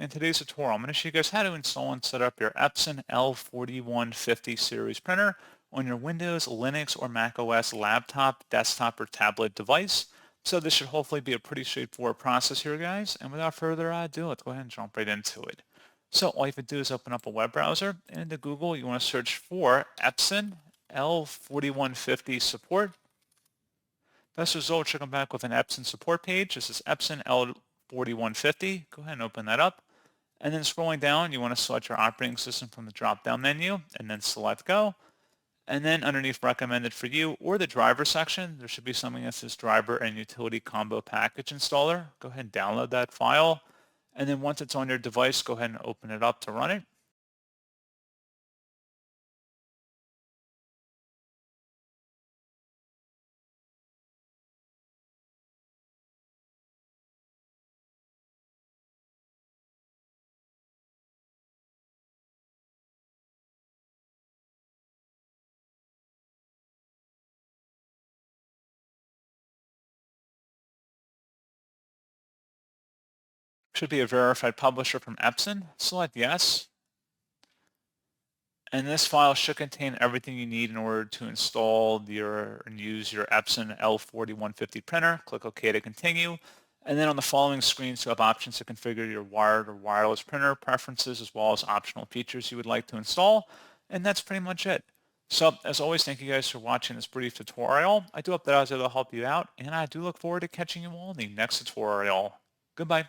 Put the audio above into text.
In today's tutorial, I'm going to show you guys how to install and set up your Epson L4150 series printer on your Windows, Linux, or Mac OS laptop, desktop, or tablet device. So this should hopefully be a pretty straightforward process here, guys. And without further ado, let's go ahead and jump right into it. So all you have to do is open up a web browser, and into Google, you want to search for Epson L4150 support. Best result should come back with an Epson support page. This is Epson L4150. Go ahead and open that up. And then scrolling down, you want to select your operating system from the drop-down menu and then select Go. And then underneath recommended for you or the driver section, there should be something that says driver and utility combo package installer. Go ahead and download that file. And then once it's on your device, go ahead and open it up to run it. Should be a verified publisher from Epson. Select yes. And this file should contain everything you need in order to install and use your Epson L4150 printer. Click OK to continue. And then on the following screens, you have options to configure your wired or wireless printer preferences, as well as optional features you would like to install. And that's pretty much it. So as always, thank you guys for watching this brief tutorial. I do hope that I was able to help you out, and I do look forward to catching you all in the next tutorial. Goodbye.